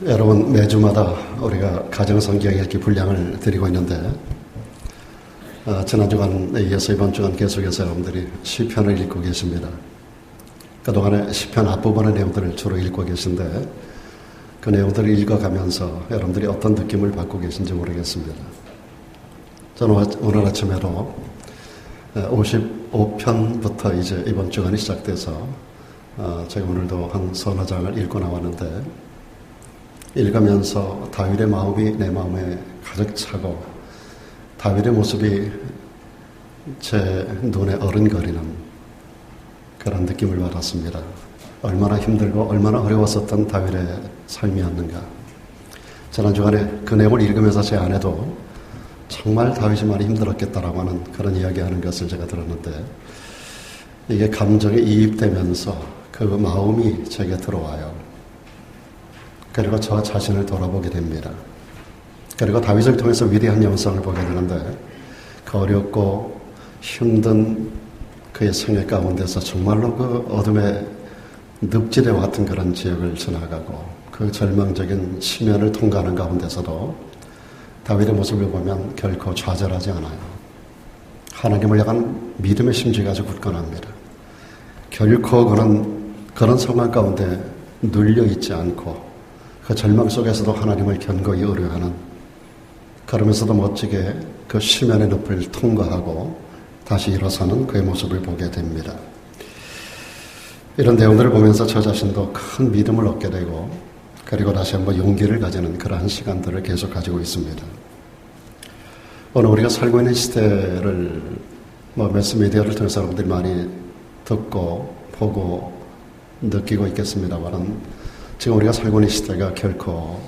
여러분, 매주마다 우리가 가정성경 읽기 분량을 드리고 있는데 지난 주간에 이어서 이번 주간 계속해서 여러분들이 시편을 읽고 계십니다. 그동안에 시편 앞부분의 내용들을 주로 읽고 계신데 그 내용들을 읽어가면서 여러분들이 어떤 느낌을 받고 계신지 모르겠습니다. 저는 오늘 아침에도 55편부터 이제 이번 주간이 시작돼서 제가 오늘도 한 서너 장을 읽고 나왔는데 읽으면서 다윗의 마음이 내 마음에 가득 차고 다윗의 모습이 제 눈에 어른거리는 그런 느낌을 받았습니다. 얼마나 힘들고 얼마나 어려웠었던 다윗의 삶이었는가. 지난 주간에 그 내용을 읽으면서 제 아내도 정말 다윗이 많이 힘들었겠다라고 하는 그런 이야기하는 것을 제가 들었는데 이게 감정에 이입되면서 그 마음이 제게 들어와요. 그리고 저 자신을 돌아보게 됩니다. 그리고 다윗을 통해서 위대한 영성을 보게 되는데 그 어렵고 힘든 그의 생애 가운데서 정말로 그 어둠의 늪지대와 같은 그런 지역을 지나가고 그 절망적인 시면을 통과하는 가운데서도 다윗의 모습을 보면 결코 좌절하지 않아요. 하나님을 향한 믿음의 심지가 아주 굳건합니다. 결코 그런 상황 가운데 눌려있지 않고 그 절망 속에서도 하나님을 견고히 의뢰하는, 그러면서도 멋지게 그 시면의 늪을 통과하고 다시 일어서는 그의 모습을 보게 됩니다. 이런 내용들을 보면서 저 자신도 큰 믿음을 얻게 되고 그리고 다시 한번 용기를 가지는 그러한 시간들을 계속 가지고 있습니다. 오늘 우리가 살고 있는 시대를 매스미디어를 통해서 여러분들이 많이 듣고 보고 느끼고 있겠습니다만 지금 우리가 살고 있는 시대가 결코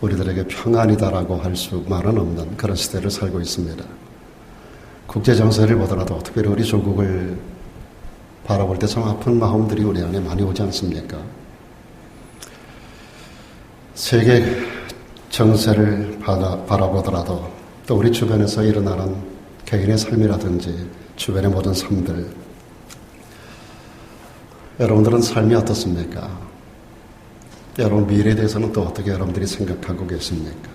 우리들에게 평안이다라고 할 수만은 없는 그런 시대를 살고 있습니다. 국제정세를 보더라도 특별히 우리 조국을 바라볼 때 참 아픈 마음들이 우리 안에 많이 오지 않습니까? 세계 정세를 바라보더라도 또 우리 주변에서 일어나는 개인의 삶이라든지 주변의 모든 삶들, 여러분들은 삶이 어떻습니까? 여러분 미래에 대해서는 또 어떻게 여러분들이 생각하고 계십니까?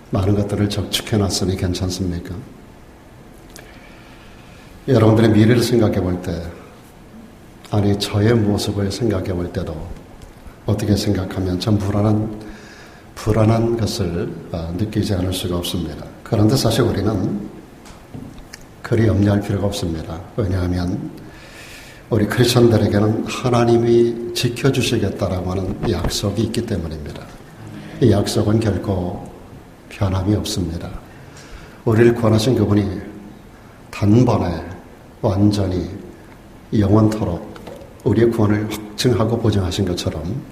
많은 것들을 적축해놨으니 괜찮습니까? 여러분들의 미래를 생각해 볼 때, 아니 저의 모습을 생각해 볼 때도 어떻게 생각하면 참 불안한 것을 느끼지 않을 수가 없습니다. 그런데 사실 우리는 그리 염려할 필요가 없습니다. 왜냐하면 우리 크리스천들에게는 하나님이 지켜주시겠다라고 하는 약속이 있기 때문입니다. 이 약속은 결코 변함이 없습니다. 우리를 구원하신 그분이 단번에 완전히 영원토록 우리의 구원을 확증하고 보증하신 것처럼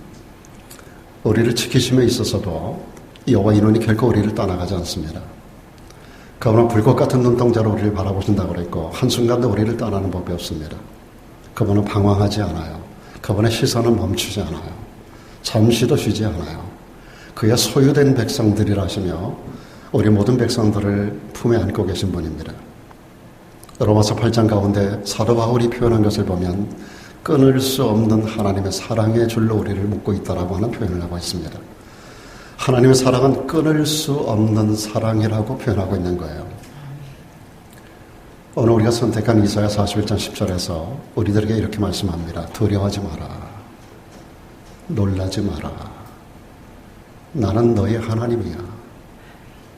우리를 지키심에 있어서도 여호와 이눈이 결코 우리를 떠나가지 않습니다. 그분은 불꽃 같은 눈동자로 우리를 바라보신다고 그랬고 한순간도 우리를 떠나는 법이 없습니다. 그분은 방황하지 않아요. 그분의 시선은 멈추지 않아요. 잠시도 쉬지 않아요. 그의 소유된 백성들이라 하시며 우리 모든 백성들을 품에 안고 계신 분입니다. 로마서 8장 가운데 사도 바울이 표현한 것을 보면 끊을 수 없는 하나님의 사랑의 줄로 우리를 묶고 있다라고 하는 표현을 하고 있습니다. 하나님의 사랑은 끊을 수 없는 사랑이라고 표현하고 있는 거예요. 오늘 우리가 선택한 이사야 41장 10절에서 우리들에게 이렇게 말씀합니다. 두려워하지 마라. 놀라지 마라. 나는 너의 하나님이야.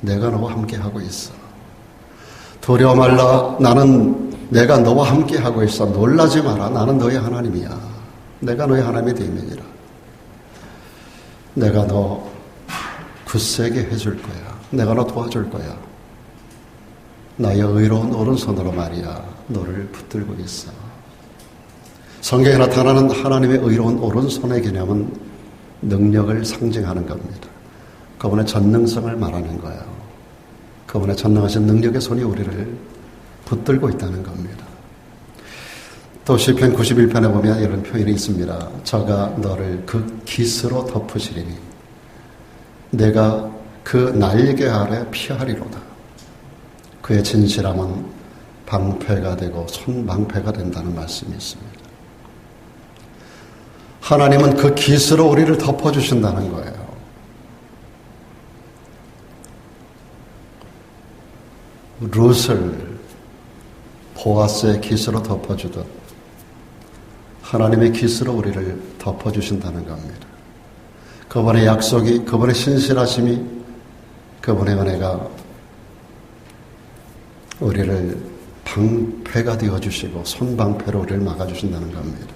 내가 너와 함께하고 있어. 두려워 말라. 내가 너와 함께하고 있어. 놀라지 마라. 나는 너의 하나님이야. 내가 너의 하나님이 되면이라. 내가 너 굳세게 해줄 거야. 내가 너 도와줄 거야. 나의 의로운 오른손으로 말이야 너를 붙들고 있어. 성경에 나타나는 하나님의 의로운 오른손의 개념은 능력을 상징하는 겁니다. 그분의 전능성을 말하는 거예요. 그분의 전능하신 능력의 손이 우리를 붙들고 있다는 겁니다. 또 시편 91편에 보면 이런 표현이 있습니다. 저가 너를 그 깃으로 덮으시리니 내가 그 날개 아래 피하리로다. 그의 진실함은 방패가 되고 손방패가 된다는 말씀이 있습니다. 하나님은 그 깃으로 우리를 덮어주신다는 거예요. 룻을 보아스의 깃으로 덮어주듯 하나님의 깃으로 우리를 덮어주신다는 겁니다. 그분의 약속이, 그분의 신실하심이, 그분의 은혜가 우리를 방패가 되어주시고 손방패로 우리를 막아주신다는 겁니다.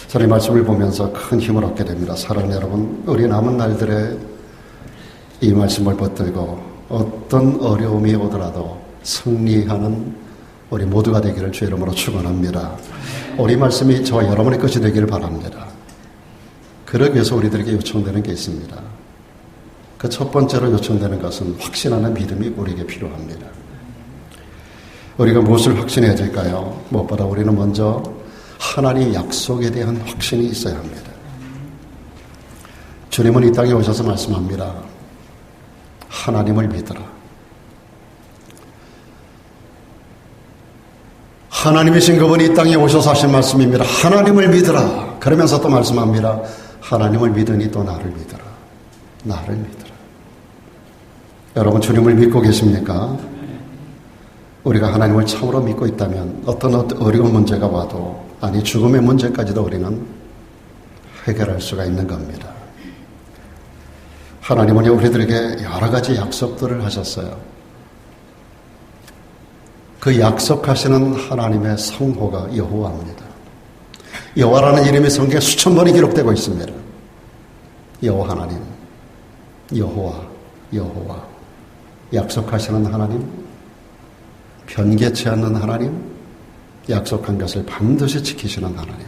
저는 이 말씀을 보면서 큰 힘을 얻게 됩니다. 사랑하는 여러분, 우리 남은 날들에 이 말씀을 붙들고 어떤 어려움이 오더라도 승리하는 우리 모두가 되기를 주의 이름으로 축원합니다. 우리 말씀이 저와 여러분의 것이 되기를 바랍니다. 그러기 위해서 우리들에게 요청되는 게 있습니다. 그 첫 번째로 요청되는 것은 확신하는 믿음이 우리에게 필요합니다. 우리가 무엇을 확신해야 될까요? 무엇보다 우리는 먼저 하나님의 약속에 대한 확신이 있어야 합니다. 주님은 이 땅에 오셔서 말씀합니다. 하나님을 믿어라. 하나님이신 그분이 이 땅에 오셔서 하신 말씀입니다. 하나님을 믿어라. 그러면서 또 말씀합니다. 하나님을 믿으니 또 나를 믿어라. 나를 믿어라. 여러분, 주님을 믿고 계십니까? 우리가 하나님을 참으로 믿고 있다면 어떤 어려운 문제가 와도, 아니 죽음의 문제까지도 우리는 해결할 수가 있는 겁니다. 하나님은 우리들에게 여러 가지 약속들을 하셨어요. 그 약속하시는 하나님의 성호가 여호와입니다. 여호와라는 이름이 성경에 수천 번이 기록되고 있습니다. 여호와 하나님, 여호와, 여호와. 약속하시는 하나님, 변개치 않는 하나님, 약속한 것을 반드시 지키시는 하나님.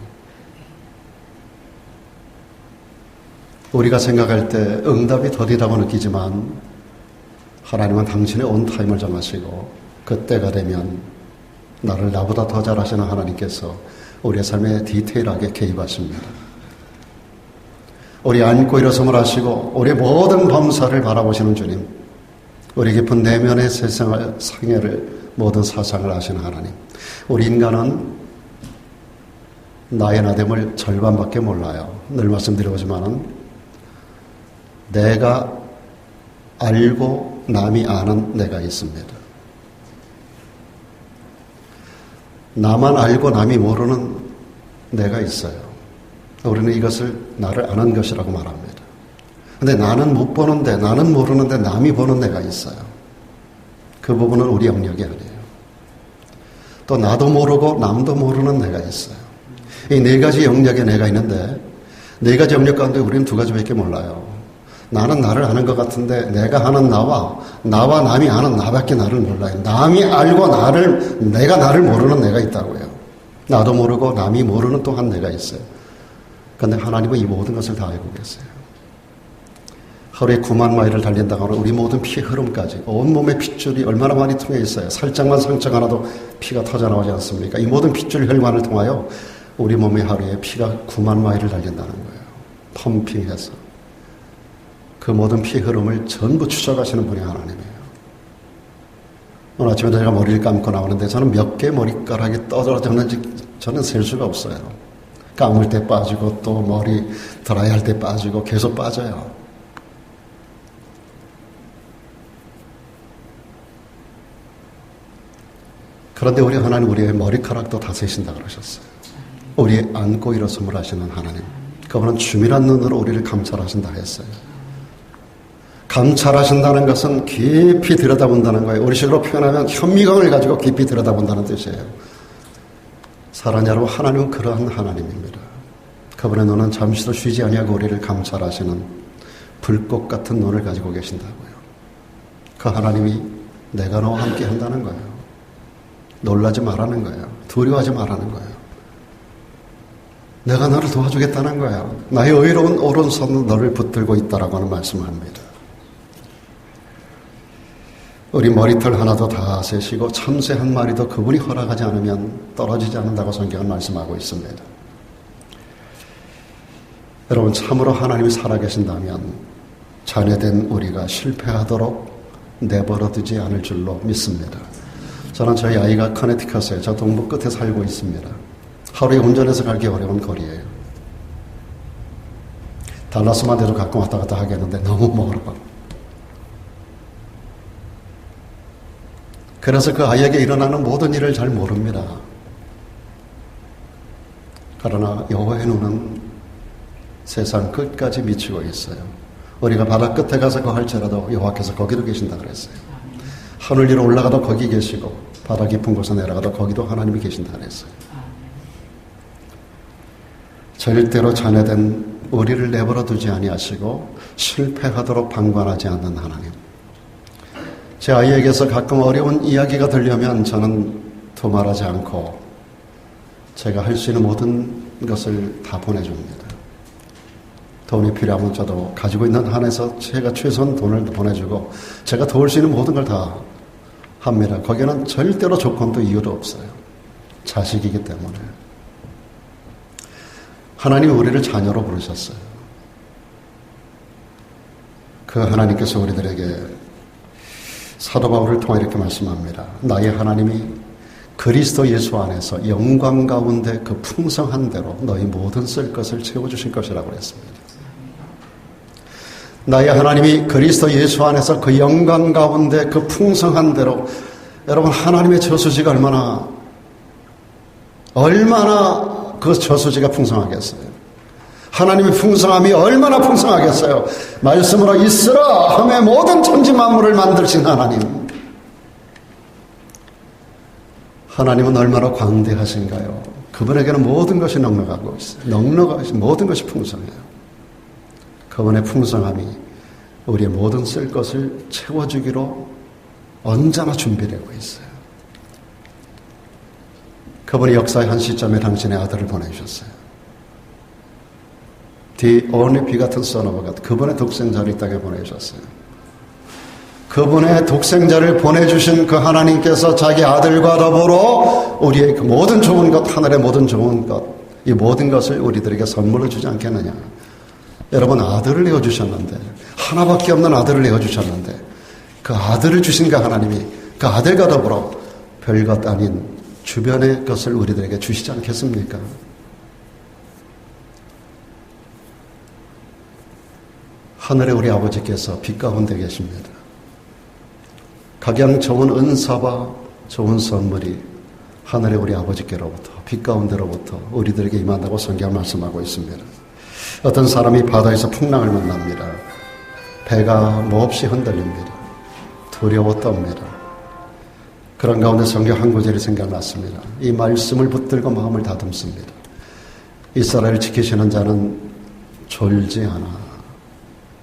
우리가 생각할 때 응답이 더디다고 느끼지만 하나님은 당신의 온 타임을 정하시고 그때가 되면 나를 나보다 더 잘하시는 하나님께서 우리의 삶에 디테일하게 개입하십니다. 우리 안고 일어섬을 하시고 우리의 모든 범사를 바라보시는 주님, 우리 깊은 내면의 세상을, 상해를, 모든 사상을 아시는 하나님. 우리 인간은 나의 나됨을 절반밖에 몰라요. 늘 말씀드려보지만은 내가 알고 남이 아는 내가 있습니다. 나만 알고 남이 모르는 내가 있어요. 우리는 이것을 나를 아는 것이라고 말합니다. 근데 나는 못 보는데, 나는 모르는데 남이 보는 내가 있어요. 그 부분은 우리 영역이 아니에요. 또 나도 모르고 남도 모르는 내가 있어요. 이 네 가지 영역에 내가 있는데, 네 가지 영역 가운데 우리는 두 가지밖에 몰라요. 나는 나를 아는 것 같은데 내가 아는 나와 남이 아는 나밖에 나를 몰라요. 남이 알고 내가 나를 모르는 내가 있다고요. 나도 모르고 남이 모르는 또 한 내가 있어요. 그런데 하나님은 이 모든 것을 다 알고 계세요. 하루에 9만 마일을 달린다고 하면 우리 모든 피의 흐름까지, 온몸의 핏줄이 얼마나 많이 통해 있어요. 살짝만 상처가 나도 피가 터져나오지 않습니까? 이 모든 핏줄 혈관을 통하여 우리 몸의 하루에 피가 9만 마일을 달린다는 거예요. 펌핑해서. 그 모든 피 흐름을 전부 추적하시는 분이 하나님이에요. 오늘 아침에 제가 머리를 감고 나오는데 저는 몇 개 머리카락이 떨어졌는지 저는 셀 수가 없어요. 감을 때 빠지고 또 머리 드라이할 때 빠지고 계속 빠져요. 그런데 우리 하나님 우리의 머리카락도 다스리신다 그러셨어요. 우리의 안고 일어섬을 하시는 하나님. 그분은 주밀한 눈으로 우리를 감찰하신다 했어요. 감찰하신다는 것은 깊이 들여다본다는 거예요. 우리식으로 표현하면 현미경을 가지고 깊이 들여다본다는 뜻이에요. 사랑하는 여러분, 하나님은 그러한 하나님입니다. 그분의 눈은 잠시도 쉬지 아니하고 우리를 감찰하시는 불꽃 같은 눈을 가지고 계신다고요. 그 하나님이 내가 너와 함께 한다는 거예요. 놀라지 말라는 거예요. 두려워하지 말라는 거예요. 내가 너를 도와주겠다는 거예요. 나의 의로운 오른손은 너를 붙들고 있다라고 하는 말씀을 합니다. 우리 머리털 하나도 다 세시고 참새 한 마리도 그분이 허락하지 않으면 떨어지지 않는다고 성경은 말씀하고 있습니다. 여러분, 참으로 하나님이 살아계신다면 자녀된 우리가 실패하도록 내버려두지 않을 줄로 믿습니다. 저는 저희 아이가 커네티컷에 저 동부 끝에 살고 있습니다. 하루에 운전해서 가기 어려운 거리예요. 달라스만 돼도 가끔 왔다 갔다 하겠는데 너무 멀어. 그래서 그 아이에게 일어나는 모든 일을 잘 모릅니다. 그러나 여호와의 눈은 세상 끝까지 미치고 있어요. 우리가 바다 끝에 가서 거할지라도 여호와께서 거기도 계신다 그랬어요. 하늘 위로 올라가도 거기 계시고 바다 깊은 곳에 내려가도 거기도 하나님이 계신다 그랬어요. 절대로 자녀된 우리를 내버려 두지 아니하시고 실패하도록 방관하지 않는 하나님. 제 아이에게서 가끔 어려운 이야기가 들려면 저는 두말하지 않고 제가 할 수 있는 모든 것을 다 보내줍니다. 돈이 필요하면 저도 가지고 있는 한에서 제가 최소한 돈을 보내주고 제가 도울 수 있는 모든 걸 다 합니다. 거기에는 절대로 조건도 이유도 없어요. 자식이기 때문에. 하나님이 우리를 자녀로 부르셨어요. 그 하나님께서 우리들에게 사도 바울을 통해 이렇게 말씀합니다. 나의 하나님이 그리스도 예수 안에서 영광 가운데 그 풍성한 대로 너희 모든 쓸 것을 채워주실 것이라고 했습니다. 나의 하나님이 그리스도 예수 안에서 그 영광 가운데 그 풍성한 대로, 여러분 하나님의 저수지가 얼마나 그 저수지가 풍성하겠어요. 하나님의 풍성함이 얼마나 풍성하겠어요. 말씀으로 있으라 하며 모든 천지 만물을 만드신 하나님. 하나님은 얼마나 광대하신가요. 그분에게는 모든 것이 넉넉하고 있어요. 넉넉하신 모든 것이 풍성해요. 그분의 풍성함이 우리의 모든 쓸 것을 채워주기로 언제나 준비되고 있어요. 그분이 역사의 한 시점에 당신의 아들을 보내주셨어요. The only begotten Son of God. 그분의 독생자를 이 땅에 보내주셨어요. 그분의 독생자를 보내주신 그 하나님께서 자기 아들과 더불어 우리의 그 모든 좋은 것, 하늘의 모든 좋은 것, 이 모든 것을 우리들에게 선물로 주지 않겠느냐. 여러분 아들을 내어주셨는데, 하나밖에 없는 아들을 내어주셨는데 그 아들을 주신 그 하나님이 그 아들과 더불어 별것 아닌 주변의 것을 우리들에게 주시지 않겠습니까? 하늘의 우리 아버지께서 빛 가운데 계십니다. 각양 좋은 은사와 좋은 선물이 하늘의 우리 아버지께로부터 빛 가운데로부터 우리들에게 임한다고 성경 말씀하고 있습니다. 어떤 사람이 바다에서 풍랑을 만납니다. 배가 몹시 흔들립니다. 두려워 떱니다. 그런 가운데 성경 한 구절이 생각났습니다. 이 말씀을 붙들고 마음을 다듬습니다. 이스라엘을 지키시는 자는 졸지 않아,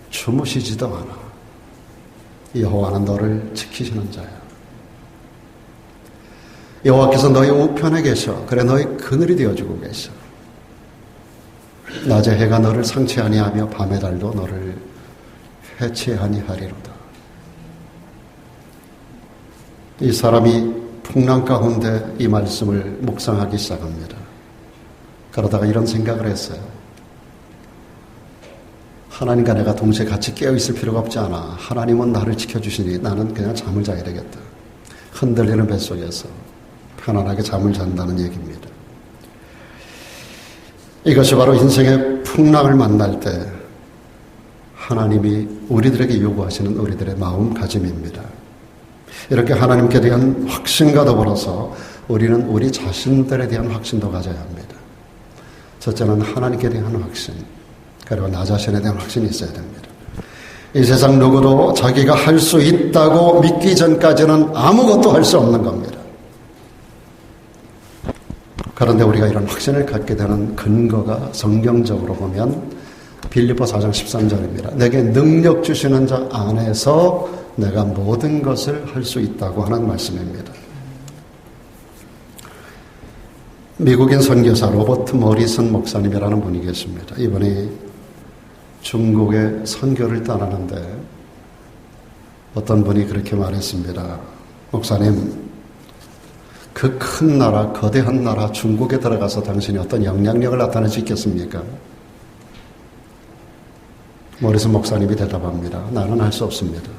주무시지도 않아. 여호와는 너를 지키시는 자야. 여호와께서 너희 우편에 계셔. 그래 너희 그늘이 되어주고 계셔. 낮에 해가 너를 상치 아니하며 밤의 달도 너를 해치 아니하리로다. 이 사람이 풍랑 가운데 이 말씀을 묵상하기 시작합니다. 그러다가 이런 생각을 했어요. 하나님과 내가 동시에 같이 깨어있을 필요가 없지 않아. 하나님은 나를 지켜주시니 나는 그냥 잠을 자야 되겠다. 흔들리는 뱃속에서 편안하게 잠을 잔다는 얘기입니다. 이것이 바로 인생의 풍랑을 만날 때 하나님이 우리들에게 요구하시는 우리들의 마음가짐입니다. 이렇게 하나님께 대한 확신과 더불어서 우리는 우리 자신들에 대한 확신도 가져야 합니다. 첫째는 하나님께 대한 확신, 그리고 나 자신에 대한 확신이 있어야 됩니다. 이 세상 누구도 자기가 할 수 있다고 믿기 전까지는 아무것도 할 수 없는 겁니다. 그런데 우리가 이런 확신을 갖게 되는 근거가 성경적으로 보면 빌립보 4장 13절입니다. 내게 능력 주시는 자 안에서 내가 모든 것을 할 수 있다고 하는 말씀입니다. 미국인 선교사 로버트 모리슨 목사님이라는 분이 계십니다. 이분이 중국의 선교를 떠나는데 어떤 분이 그렇게 말했습니다. 목사님, 그 큰 나라, 거대한 나라 중국에 들어가서 당신이 어떤 영향력을 나타낼 수 있겠습니까? 모리슨 목사님이 대답합니다. 나는 할 수 없습니다.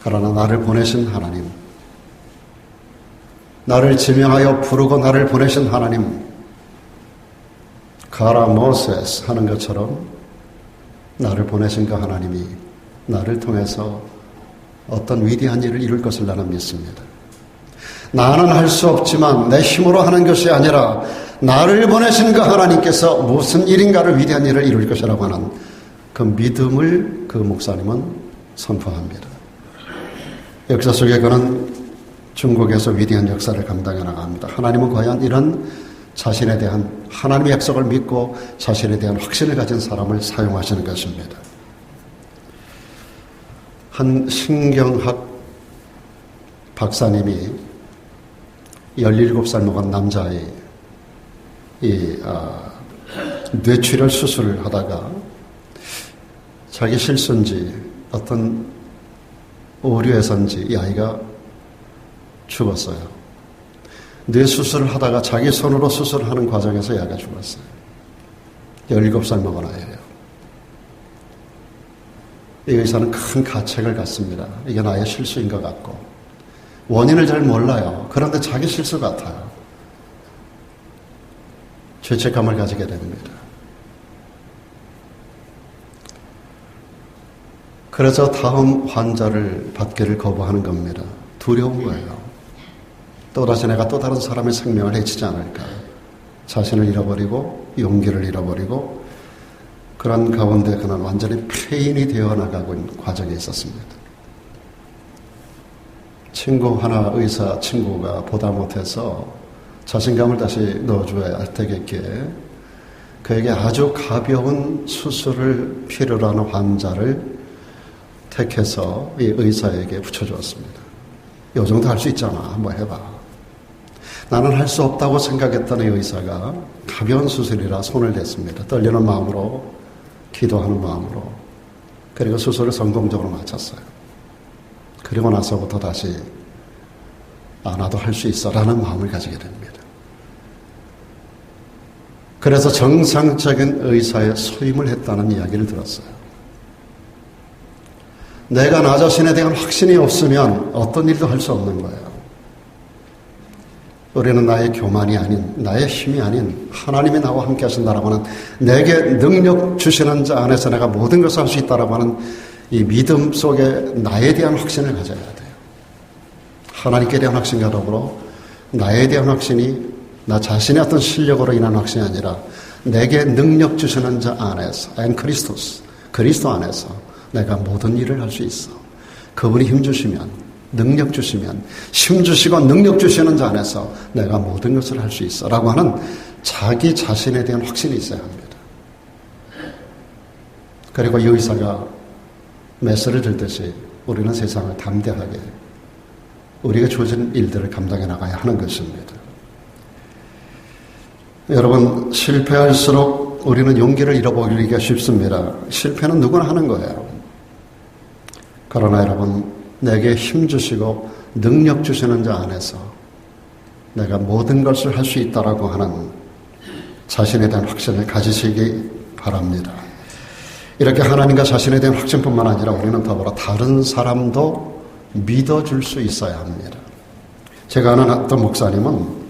그러나 나를 보내신 하나님, 나를 지명하여 부르고 나를 보내신 하나님, 가라 모세스 하는 것처럼 나를 보내신 그 하나님이 나를 통해서 어떤 위대한 일을 이룰 것을 나는 믿습니다. 나는 할 수 없지만 내 힘으로 하는 것이 아니라 나를 보내신 그 하나님께서 무슨 일인가를 위대한 일을 이룰 것이라고 하는 그 믿음을 그 목사님은 선포합니다. 역사 속에 그는 중국에서 위대한 역사를 감당해 나갑니다. 하나님은 과연 이런 자신에 대한 하나님의 약속을 믿고 자신에 대한 확신을 가진 사람을 사용하시는 것입니다. 한 신경학 박사님이 17살 먹은 남자의 뇌출혈 수술을 하다가 자기 실수인지 어떤 오류에서인지 이 아이가 죽었어요. 뇌 수술을 하다가 자기 손으로 수술하는 과정에서 이 아이가 죽었어요. 17살 먹은 아이예요. 이 의사는 큰 가책을 갖습니다. 이게 나의 실수인 것 같고 원인을 잘 몰라요. 그런데 자기 실수 같아요. 죄책감을 가지게 됩니다. 그래서 다음 환자를 받기를 거부하는 겁니다. 두려운 거예요. 또다시 내가 또 다른 사람의 생명을 해치지 않을까. 자신을 잃어버리고 용기를 잃어버리고 그런 가운데 그는 완전히 폐인이 되어 나가고 있는 과정에 있었습니다. 친구 하나 의사 친구가 보다 못해서 자신감을 다시 넣어줘야 할 테겠기에 그에게 아주 가벼운 수술을 필요로 하는 환자를 택해서 이 의사에게 붙여주었습니다. 이 정도 할 수 있잖아. 한번 해봐. 나는 할 수 없다고 생각했던 이 의사가 가벼운 수술이라 손을 댔습니다. 떨리는 마음으로 기도하는 마음으로 그리고 수술을 성공적으로 마쳤어요. 그리고 나서부터 다시 나도 할 수 있어 라는 마음을 가지게 됩니다. 그래서 정상적인 의사의 소임을 했다는 이야기를 들었어요. 내가 나 자신에 대한 확신이 없으면 어떤 일도 할 수 없는 거예요. 우리는 나의 교만이 아닌 나의 힘이 아닌 하나님이 나와 함께 하신다라고 하는 내게 능력 주시는 자 안에서 내가 모든 것을 할 수 있다라고 하는 이 믿음 속에 나에 대한 확신을 가져야 돼요. 하나님께 대한 확신과 더불어 나에 대한 확신이 나 자신의 어떤 실력으로 인한 확신이 아니라 내게 능력 주시는 자 안에서 크리스토스 그리스도 안에서 내가 모든 일을 할 수 있어. 그분이 힘 주시면 능력 주시면 힘 주시고 능력 주시는 자 안에서 내가 모든 것을 할 수 있어 라고 하는 자기 자신에 대한 확신이 있어야 합니다. 그리고 이 의사가 메스를 들듯이 우리는 세상을 담대하게 우리가 주어진 일들을 감당해 나가야 하는 것입니다. 여러분, 실패할수록 우리는 용기를 잃어버리기가 쉽습니다. 실패는 누구나 하는 거예요. 그러나 여러분, 내게 힘 주시고 능력 주시는 자 안에서 내가 모든 것을 할 수 있다라고 하는 자신에 대한 확신을 가지시기 바랍니다. 이렇게 하나님과 자신에 대한 확신뿐만 아니라 우리는 더불어 다른 사람도 믿어줄 수 있어야 합니다. 제가 아는 어떤 목사님은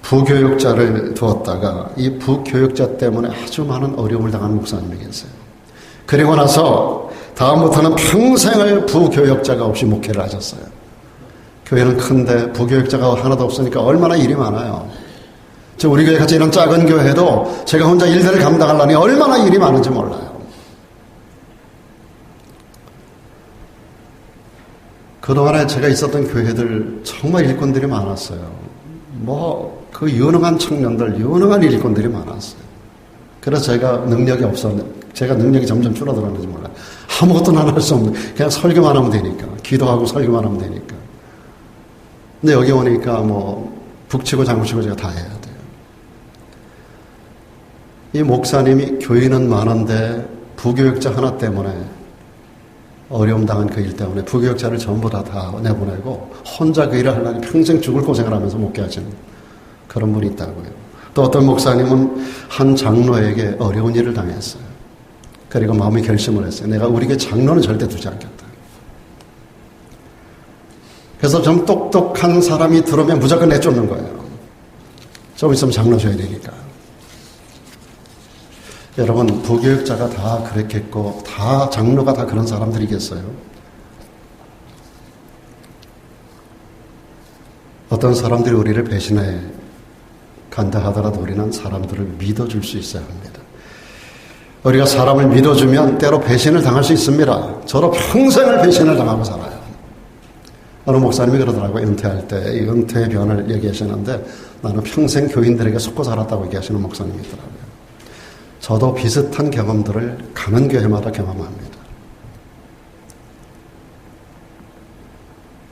부교육자를 두었다가 이 부교육자 때문에 아주 많은 어려움을 당하는 목사님이 계세요. 그리고 나서 다음부터는 평생을 부교육자가 없이 목회를 하셨어요. 교회는 큰데 부교육자가 하나도 없으니까 얼마나 일이 많아요. 우리 교회 같이 이런 작은 교회도 제가 혼자 일들을 감당하려니 얼마나 일이 많은지 몰라요. 그동안에 제가 있었던 교회들 정말 일꾼들이 많았어요. 그 유능한 청년들, 유능한 일꾼들이 많았어요. 그래서 제가 능력이 없었는데, 제가 능력이 점점 줄어들었는지 몰라요. 아무것도 나는 할 수 없는, 그냥 설교만 하면 되니까. 기도하고 설교만 하면 되니까. 근데 여기 오니까 북치고 장구치고 제가 다 해야 돼요. 이 목사님이 교인은 많은데 부교육자 하나 때문에 어려움 당한 그 일 때문에 부교육자를 전부 다 내보내고 혼자 그 일을 하려니 평생 죽을 고생을 하면서 목회하시는 그런 분이 있다고요. 또 어떤 목사님은 한 장로에게 어려운 일을 당했어요. 그리고 마음의 결심을 했어요. 내가 우리 교회 장로는 절대 두지 않겠다. 그래서 좀 똑똑한 사람이 들어오면 무조건 내쫓는 거예요. 좀 있으면 장로 줘야 되니까. 여러분, 부교육자가 다 그랬겠고 다 장로가 다 그런 사람들이겠어요? 어떤 사람들이 우리를 배신해 간다 하더라도 우리는 사람들을 믿어줄 수 있어야 합니다. 우리가 사람을 믿어주면 때로 배신을 당할 수 있습니다. 저도 평생을 배신을 당하고 살아요. 어느 목사님이 그러더라고요. 은퇴할 때 이 은퇴의 변을 얘기하시는데 나는 평생 교인들에게 속고 살았다고 얘기하시는 목사님이더라고요. 저도 비슷한 경험들을 가는 교회마다 경험합니다.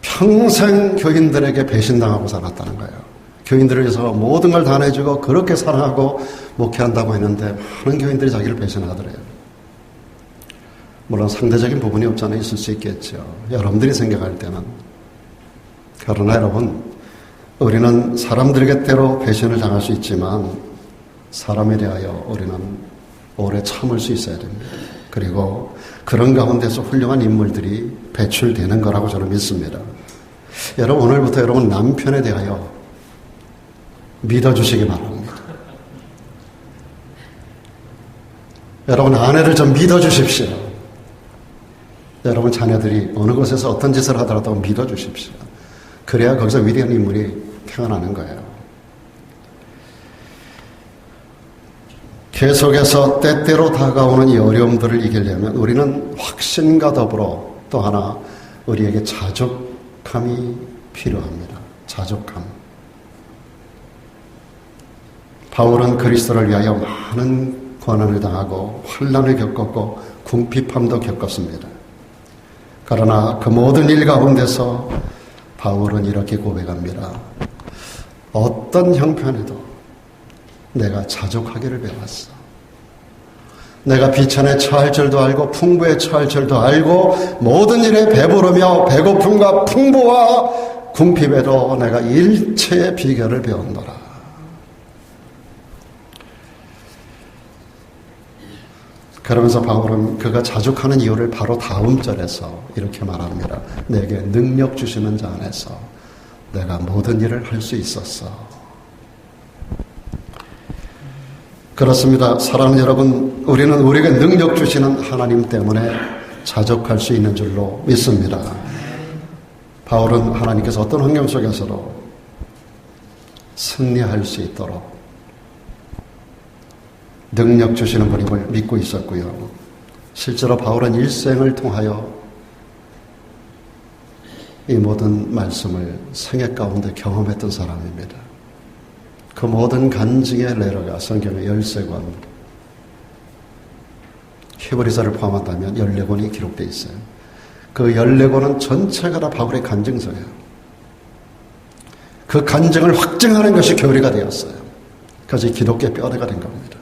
평생 교인들에게 배신당하고 살았다는 거예요. 교인들을 위해서 모든 걸 다 내주고 그렇게 사랑하고 목회한다고 했는데 많은 교인들이 자기를 배신하더래요. 물론 상대적인 부분이 없잖아요. 있을 수 있겠죠. 여러분들이 생각할 때는. 그러나 여러분, 우리는 사람들에게 때로 배신을 당할 수 있지만 사람에 대하여 우리는 오래 참을 수 있어야 됩니다. 그리고 그런 가운데서 훌륭한 인물들이 배출되는 거라고 저는 믿습니다. 여러분, 오늘부터 여러분 남편에 대하여 믿어주시기 바랍니다. 여러분 아내를 좀 믿어주십시오. 여러분 자녀들이 어느 곳에서 어떤 짓을 하더라도 믿어주십시오. 그래야 거기서 위대한 인물이 태어나는 거예요. 계속해서 때때로 다가오는 이 어려움들을 이기려면 우리는 확신과 더불어 또 하나 우리에게 자족함이 필요합니다. 자족함. 바울은 그리스도를 위하여 많은 고난을 당하고 환난을 겪었고 궁핍함도 겪었습니다. 그러나 그 모든 일 가운데서 바울은 이렇게 고백합니다. 어떤 형편에도 내가 자족하기를 배웠어. 내가 비천에 처할 줄도 알고 풍부에 처할 줄도 알고 모든 일에 배부르며 배고픔과 풍부와 궁핍에도 내가 일체의 비결을 배웠노라. 그러면서 바울은 그가 자족하는 이유를 바로 다음 절에서 이렇게 말합니다. 내게 능력 주시는 자 안에서 내가 모든 일을 할 수 있었어. 그렇습니다. 사랑하는 여러분, 우리는 우리에게 능력 주시는 하나님 때문에 자족할 수 있는 줄로 믿습니다. 바울은 하나님께서 어떤 환경 속에서도 승리할 수 있도록 능력 주시는 분임을 믿고 있었고요. 실제로 바울은 일생을 통하여 이 모든 말씀을 생애 가운데 경험했던 사람입니다. 그 모든 간증의 레러가 성경의 13권, 히브리서를 포함한다면 14권이 기록되어 있어요. 그 14권은 전체가 다 바울의 간증서예요. 그 간증을 확증하는 것이 교리가 되었어요. 그것이 기독교의 뼈대가 된 겁니다.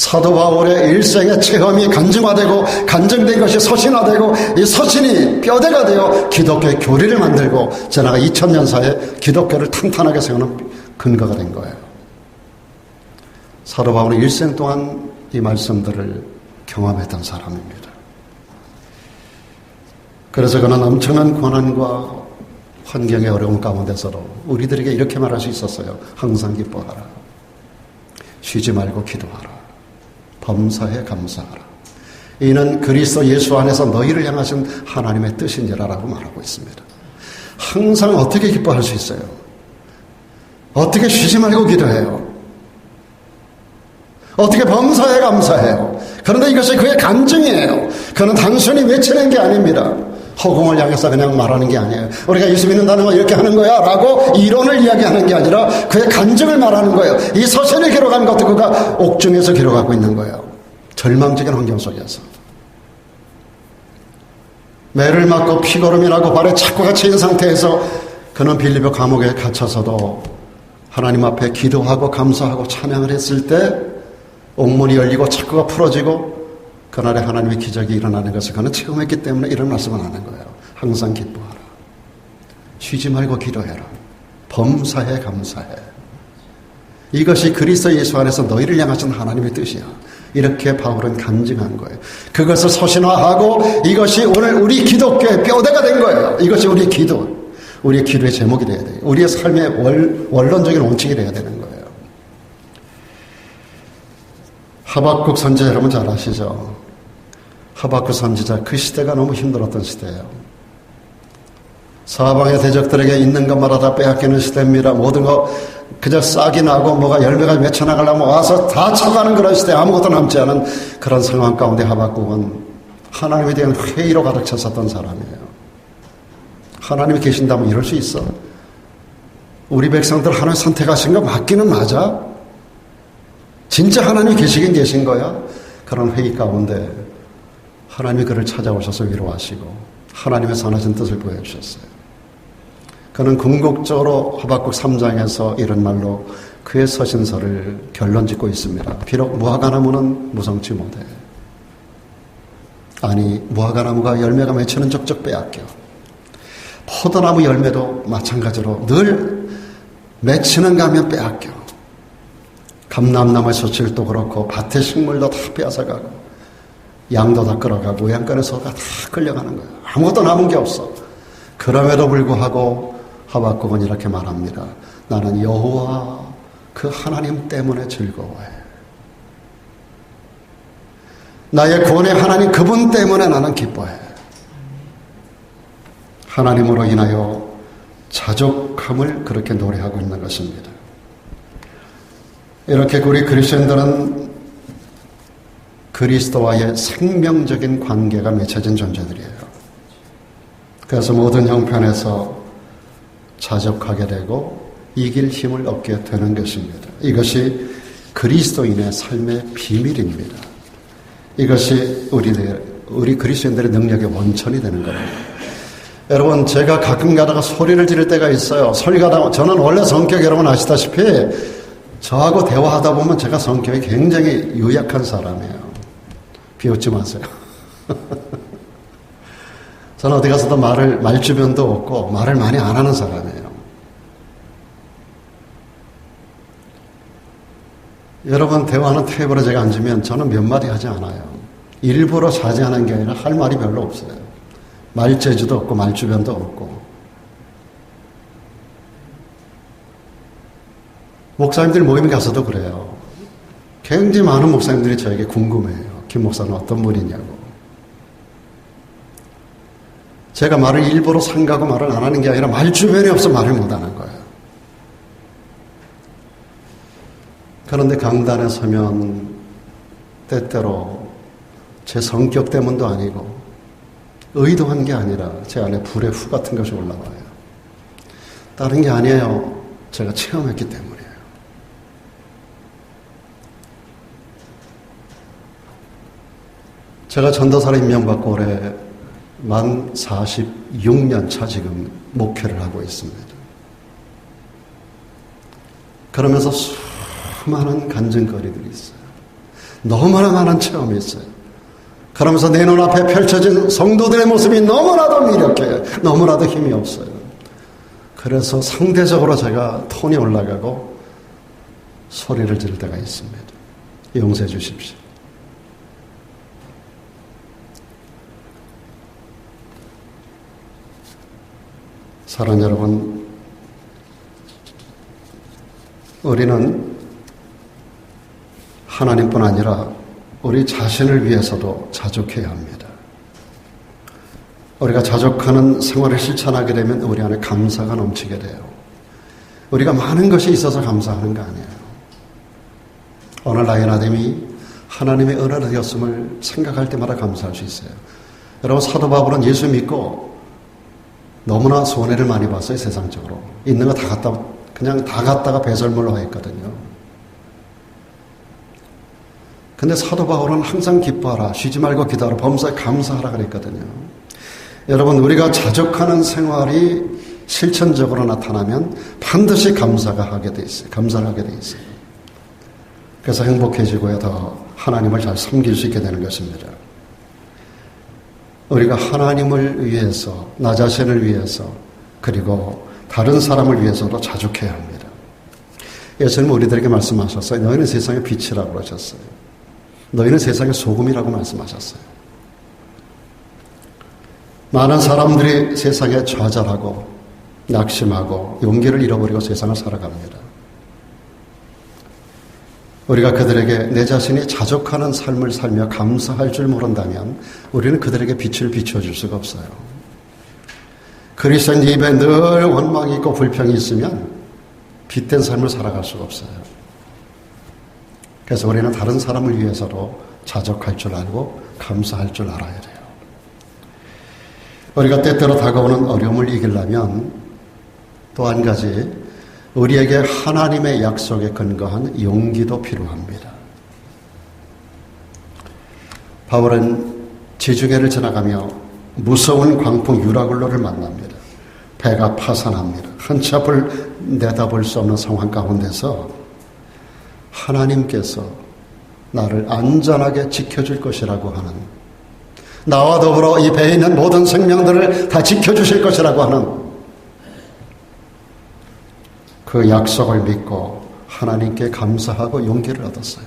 사도 바울의 일생의 체험이 간증화되고 간증된 것이 서신화되고 이 서신이 뼈대가 되어 기독교의 교리를 만들고 지나가 2000년 사이에 기독교를 탄탄하게 세우는 근거가 된 거예요. 사도 바울은 일생 동안 이 말씀들을 경험했던 사람입니다. 그래서 그는 엄청난 고난과 환경의 어려움 가운데서도 우리들에게 이렇게 말할 수 있었어요. 항상 기뻐하라. 쉬지 말고 기도하라. 범사에 감사하라. 이는 그리스도 예수 안에서 너희를 향하신 하나님의 뜻인지라라고 말하고 있습니다. 항상 어떻게 기뻐할 수 있어요? 어떻게 쉬지 말고 기도해요? 어떻게 범사에 감사해요? 그런데 이것이 그의 간증이에요. 그는 단순히 외치는 게 아닙니다. 허공을 향해서 그냥 말하는 게 아니에요. 우리가 예수 믿는다는 건 이렇게 하는 거야 라고 이론을 이야기하는 게 아니라 그의 간증을 말하는 거예요. 이 서신을 기록한 것도 그가 옥중에서 기록하고 있는 거예요. 절망적인 환경 속에서. 매를 맞고 피고름이 나고 발에 착고가 채인 상태에서 그는 빌립보 감옥에 갇혀서도 하나님 앞에 기도하고 감사하고 찬양을 했을 때 옥문이 열리고 착고가 풀어지고 그날에 하나님의 기적이 일어나는 것을 그는 체험했기 때문에 이런 말씀을 하는 거예요. 항상 기뻐하라. 쉬지 말고 기도해라. 범사에 감사해. 이것이 그리스도 예수 안에서 너희를 향하신 하나님의 뜻이야. 이렇게 바울은 간증한 거예요. 그것을 서신화하고 이것이 오늘 우리 기독교의 뼈대가 된 거예요. 이것이 우리의 기도, 우리의 기도의 제목이 돼야 돼요. 우리의 삶의 원론적인 원칙이 돼야 되는 거예요. 하박국 선지자 여러분 잘 아시죠? 하박국 선지자 그 시대가 너무 힘들었던 시대예요. 사방의 대적들에게 있는 것마다 다 빼앗기는 시대입니다. 모든 거 그저 싹이 나고 뭐가 열매가 맺혀나가려면 와서 다 쳐가는 그런 시대, 아무것도 남지 않은 그런 상황 가운데 하박국은 하나님에 대한 회의로 가득 찼었던 사람이에요. 하나님이 계신다면 이럴 수 있어? 우리 백성들 하나님 선택하신 거 맞기는 맞아? 진짜 하나님이 계시긴 계신 거야? 그런 회의 가운데 하나님이 그를 찾아오셔서 위로하시고 하나님의 선하신 뜻을 보여주셨어요. 그는 궁극적으로 하박국 3장에서 이런 말로 그의 서신서를 결론 짓고 있습니다. 비록 무화과나무는 무성치 못해. 아니, 무화과나무가 열매가 맺히는 족족 빼앗겨. 포도나무 열매도 마찬가지로 늘 맺히는가 하면 빼앗겨. 감람나무의 소출도 그렇고 밭의 식물도 다 빼앗아가고 양도 다 끌어가고 외양간의 소가 다 끌려가는 거예요. 아무것도 남은 게 없어. 그럼에도 불구하고 하박국은 이렇게 말합니다. 나는 여호와 그 하나님 때문에 즐거워해. 나의 구원의 하나님 그분 때문에 나는 기뻐해. 하나님으로 인하여 자족함을 그렇게 노래하고 있는 것입니다. 이렇게 우리 그리스도인들은 그리스도와의 생명적인 관계가 맺혀진 존재들이에요. 그래서 모든 형편에서 자족하게 되고 이길 힘을 얻게 되는 것입니다. 이것이 그리스도인의 삶의 비밀입니다. 이것이 우리 그리스도인들의 능력의 원천이 되는 겁니다. 여러분, 제가 가끔 가다가 소리를 지를 때가 있어요. 저는 원래 성격 여러분 아시다시피 저하고 대화하다 보면 제가 성격이 굉장히 유약한 사람이에요. 비웃지 마세요. 저는 어디 가서도 말주변도 없고 말을 많이 안 하는 사람이에요. 여러분, 대화하는 테이블에 제가 앉으면 저는 몇 마디 하지 않아요. 일부러 자제하는 게 아니라 할 말이 별로 없어요. 말재주도 없고 말주변도 없고. 목사님들 모임에 가서도 그래요. 굉장히 많은 목사님들이 저에게 궁금해요. 김 목사는 어떤 분이냐고. 제가 말을 일부러 삼가고 말을 안 하는 게 아니라 말주변이 없어 말을 못 하는 거예요. 그런데 강단에 서면 때때로 제 성격 때문도 아니고 의도한 게 아니라 제 안에 불의 후 같은 것이 올라와요. 다른 게 아니에요. 제가 체험했기 때문이에요. 제가 전도사로 임명받고 올해 만 46년 차 지금 목회를 하고 있습니다. 그러면서 수많은 간증거리들이 있어요. 너무나 많은 체험이 있어요. 그러면서 내 눈앞에 펼쳐진 성도들의 모습이 너무나도 미력해요. 너무나도 힘이 없어요. 그래서 상대적으로 제가 톤이 올라가고 소리를 지를 때가 있습니다. 용서해 주십시오. 사랑하는 여러분, 우리는 하나님뿐 아니라 우리 자신을 위해서도 자족해야 합니다. 우리가 자족하는 생활을 실천하게 되면 우리 안에 감사가 넘치게 돼요. 우리가 많은 것이 있어서 감사하는 거 아니에요. 오늘 나의 아담이 하나님의 은혜가 되었음을 생각할 때마다 감사할 수 있어요. 여러분, 사도 바울은 예수 믿고 너무나 손해를 많이 봤어요. 세상적으로 있는 거 그냥 다 갖다가 배설물로 했거든요. 근데 사도 바울은 항상 기뻐하라, 쉬지 말고 기도하라, 범사에 감사하라 그랬거든요. 여러분, 우리가 자족하는 생활이 실천적으로 나타나면 반드시 감사를 하게 돼 있어요. 그래서 행복해지고요, 더 하나님을 잘 섬길 수 있게 되는 것입니다. 우리가 하나님을 위해서, 나 자신을 위해서, 그리고 다른 사람을 위해서도 자족해야 합니다. 예수님은 우리들에게 말씀하셨어요. 너희는 세상의 빛이라고 그러셨어요. 너희는 세상의 소금이라고 말씀하셨어요. 많은 사람들이 세상에 좌절하고 낙심하고 용기를 잃어버리고 세상을 살아갑니다. 우리가 그들에게 내 자신이 자족하는 삶을 살며 감사할 줄 모른다면 우리는 그들에게 빛을 비춰줄 수가 없어요. 그리스도인 입에 늘 원망이 있고 불평이 있으면 빛된 삶을 살아갈 수가 없어요. 그래서 우리는 다른 사람을 위해서도 자족할 줄 알고 감사할 줄 알아야 돼요. 우리가 때때로 다가오는 어려움을 이기려면 또 한 가지, 우리에게 하나님의 약속에 근거한 용기도 필요합니다. 바울은 지중해를 지나가며 무서운 광풍 유라굴로를 만납니다. 배가 파산합니다. 한치 앞을 내다볼 수 없는 상황 가운데서 하나님께서 나를 안전하게 지켜줄 것이라고 하는, 나와 더불어 이 배에 있는 모든 생명들을 다 지켜주실 것이라고 하는 그 약속을 믿고 하나님께 감사하고 용기를 얻었어요.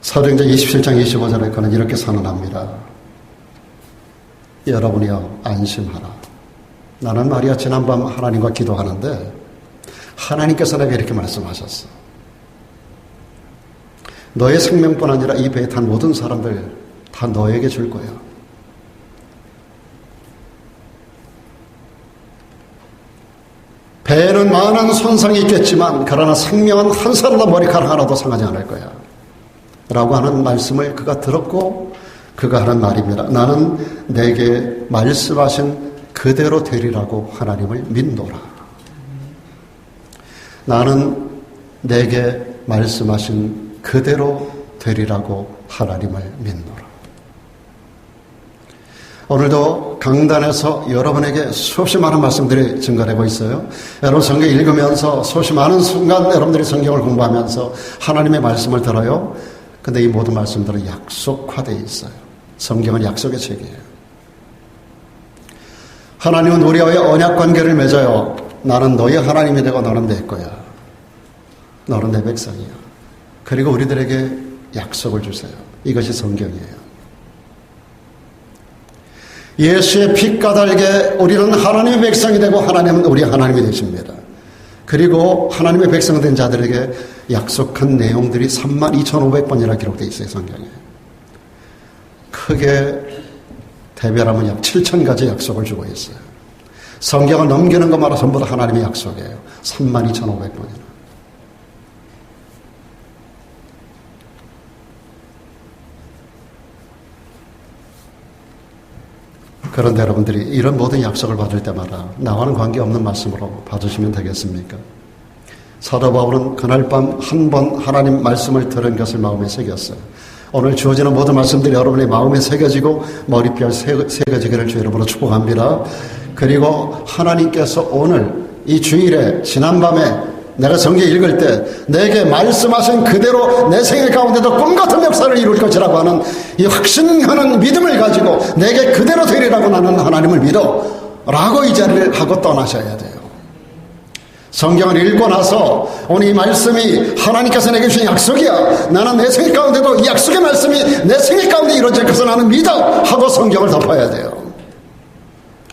사도행전 27장 25절에 그는 이렇게 선언합니다. 여러분이여 안심하라. 나는 말이야 지난밤 하나님과 기도하는데 하나님께서 내게 이렇게 말씀하셨어. 너의 생명뿐 아니라 이 배에 탄 모든 사람들 다 너에게 줄 거야. 배에는 많은 손상이 있겠지만 그러나 생명은 한 사람도 머리카락 하나도 상하지 않을 거야 라고 하는 말씀을 그가 들었고 그가 하는 말입니다. 나는 내게 말씀하신 그대로 되리라고 하나님을 믿노라. 나는 내게 말씀하신 그대로 되리라고 하나님을 믿노라. 오늘도 강단에서 여러분에게 수없이 많은 말씀들이 증가되고 있어요. 여러분 성경 읽으면서 수없이 많은 순간 여러분들이 성경을 공부하면서 하나님의 말씀을 들어요. 근데 이 모든 말씀들은 약속화되어 있어요. 성경은 약속의 책이에요. 하나님은 우리와의 언약 관계를 맺어요. 나는 너의 하나님이 되고 너는 내 거야. 너는 내 백성이야. 그리고 우리들에게 약속을 주세요. 이것이 성경이에요. 예수의 피 까닭에 우리는 하나님의 백성이 되고 하나님은 우리 하나님이 되십니다. 그리고 하나님의 백성된 자들에게 약속한 내용들이 32,500번이나 기록되어 있어요. 성경에. 크게 대별하면 약 7,000가지 약속을 주고 있어요. 성경을 넘기는 것마다 전부 다 하나님의 약속이에요. 32,500번이나. 그런데 여러분들이 이런 모든 약속을 받을 때마다 나와는 관계없는 말씀으로 받으시면 되겠습니까? 사도 바울은 그날 밤 한 번 하나님 말씀을 들은 것을 마음에 새겼어요. 오늘 주어지는 모든 말씀들이 여러분의 마음에 새겨지고 머리뼈에 새겨지기를 주 이름으로 축복합니다. 그리고 하나님께서 오늘 이 주일에 지난밤에 내가 성경 읽을 때 내게 말씀하신 그대로 내 생애 가운데도 꿈같은 역사를 이룰 것이라고 하는 이 확신하는 믿음을 가지고 내게 그대로 되리라고 나는 하나님을 믿어 라고 이 자리를 하고 떠나셔야 돼요. 성경을 읽고 나서 오늘 이 말씀이 하나님께서 내게 주신 약속이야. 나는 내 생애 가운데도 이 약속의 말씀이 내 생애 가운데 이루어질 것을 나는 믿어 하고 성경을 덮어야 돼요.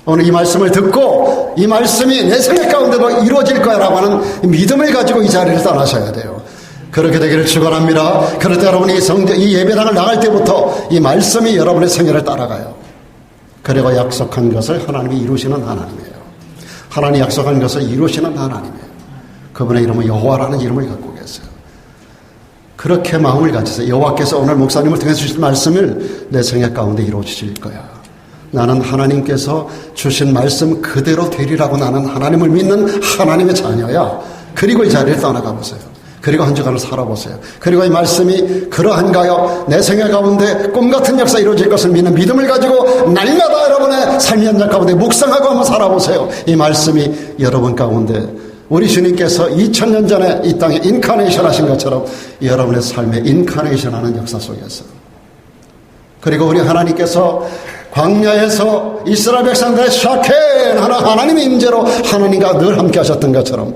오늘 이 말씀을 듣고 이 말씀이 내 생애 가운데도 이루어질 거라고 하는 믿음을 가지고 이 자리를 떠나셔야 돼요. 그렇게 되기를 축원합니다. 그럴 때 여러분이 이 예배당을 나갈 때부터 이 말씀이 여러분의 생애를 따라가요. 그리고 약속한 것을 하나님이 이루시는 하나님이에요. 하나님이 약속한 것을 이루시는 하나님이에요. 그분의 이름은 여호와라는 이름을 갖고 계세요. 그렇게 마음을 가지세요. 여호와께서 오늘 목사님을 통해 주실 말씀을 내 생애 가운데 이루어주실 거야. 나는 하나님께서 주신 말씀 그대로 되리라고 나는 하나님을 믿는 하나님의 자녀야. 그리고 이 자리를 떠나가 보세요. 그리고 한 주간을 살아보세요. 그리고 이 말씀이 그러한가요? 내 생애 가운데 꿈같은 역사 이루어질 것을 믿는 믿음을 가지고 날마다 여러분의 삶의 현장 가운데 묵상하고 한번 살아보세요. 이 말씀이 여러분 가운데 우리 주님께서 2000년 전에 이 땅에 인카네이션 하신 것처럼 여러분의 삶에 인카네이션 하는 역사 속에서, 그리고 우리 하나님께서 광야에서 이스라엘 백성들의 샤켄 하나님의 임재로 하나님과 늘 함께 하셨던 것처럼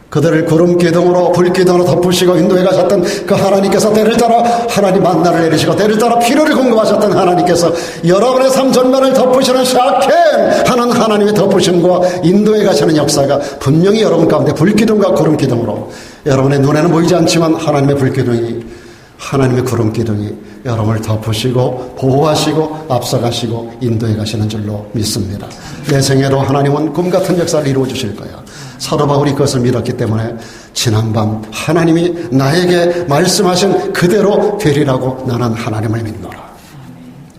그들을 구름 기둥으로 불 기둥으로 덮으시고 인도해 가셨던 그 하나님께서 때를 따라 하나님 만나를 내리시고 때를 따라 피로를 공급하셨던 하나님께서 여러분의 삶 전반을 덮으시는 샤켄 하는 하나님의 덮으심과 인도해 가시는 역사가 분명히 여러분 가운데 불 기둥과 구름 기둥으로, 여러분의 눈에는 보이지 않지만 하나님의 불 기둥이, 하나님의 구름 기둥이 여러분을 덮으시고 보호하시고 앞서가시고 인도해 가시는 줄로 믿습니다. 내 생애로 하나님은 꿈같은 역사를 이루어 주실 거야. 사도 바울이 그것을 믿었기 때문에 지난밤 하나님이 나에게 말씀하신 그대로 되리라고 나는 하나님을 믿노라.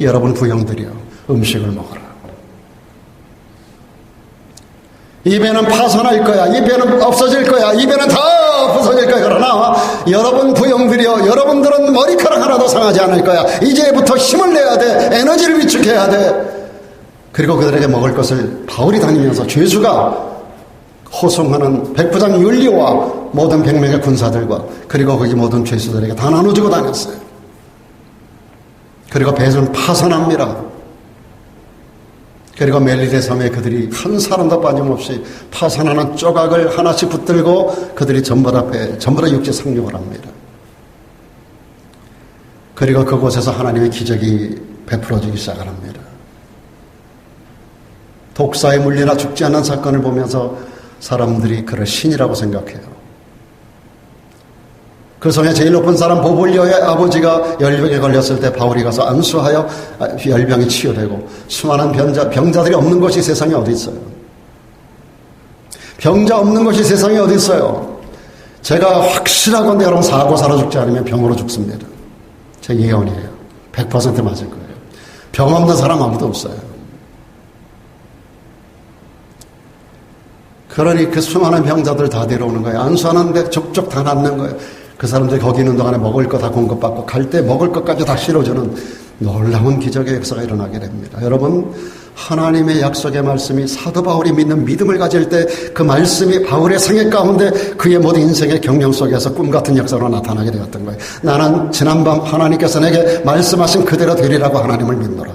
여러분 부영들이여 음식을 먹어라. 이 배는 파산할 거야. 이 배는 없어질 거야. 이 배는 다 부서질 거야. 그러나 여러분 부영들이여 여러분들은 머리카락 하나도 상하지 않을 거야. 이제부터 힘을 내야 돼. 에너지를 비축해야 돼. 그리고 그들에게 먹을 것을 바울이 다니면서 죄수가 호송하는 백부장 율리와 모든 100명의 군사들과 그리고 거기 모든 죄수들에게 다 나눠주고 다녔어요. 그리고 배는 파산합니다. 그리고 멜리데 섬에 그들이 한 사람도 빠짐없이 파산하는 조각을 하나씩 붙들고 그들이 전부 다 육지 상륙을 합니다. 그리고 그곳에서 하나님의 기적이 베풀어지기 시작을 합니다. 독사에 물리나 죽지 않는 사건을 보면서 사람들이 그를 신이라고 생각해요. 그 성의 제일 높은 사람 보볼리오의 아버지가 열병에 걸렸을 때 바울이 가서 안수하여 열병이 치유되고 수많은 병자들이 없는 곳이 세상에 어디 있어요? 병자 없는 곳이 세상에 어디 있어요? 제가 확실하건대 여러분 사고사로 죽지 않으면 병으로 죽습니다. 제 예언이에요. 100% 맞을 거예요. 병 없는 사람 아무도 없어요. 그러니 그 수많은 병자들 다 데려오는 거예요. 안수하는데 족족 다 낫는 거예요. 그 사람들이 거기 있는 동안에 먹을 거 다 공급받고 갈 때 먹을 것까지 다 실어주는 놀라운 기적의 역사가 일어나게 됩니다. 여러분 하나님의 약속의 말씀이 사도 바울이 믿는 믿음을 가질 때 그 말씀이 바울의 생애 가운데 그의 모든 인생의 경영 속에서 꿈같은 역사로 나타나게 되었던 거예요. 나는 지난밤 하나님께서 내게 말씀하신 그대로 되리라고 하나님을 믿노라.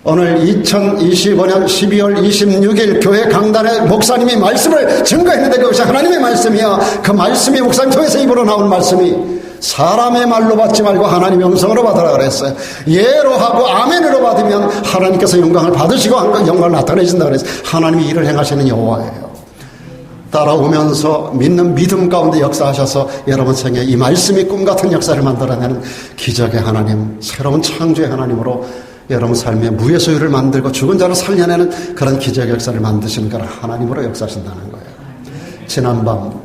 오늘 2025년 12월 26일 교회 강단에 목사님이 말씀을 증거했는데 그것이 하나님의 말씀이야. 그 말씀이 목사님 통해서 입으로 나온 말씀이 사람의 말로 받지 말고 하나님의 음성으로 받으라 그랬어요. 예로 하고 아멘으로 받으면 하나님께서 영광을 받으시고 영광을 나타내신다 그랬어요. 하나님이 일을 행하시는 여호와예요. 따라오면서 믿는 믿음 가운데 역사하셔서 여러분 생에 이 말씀이 꿈같은 역사를 만들어내는 기적의 하나님, 새로운 창조의 하나님으로 여러분 삶에 무예소유를 만들고 죽은 자를 살려내는 그런 기적의 역사를 만드시는 그런 하나님으로 역사하신다는 거예요. 지난밤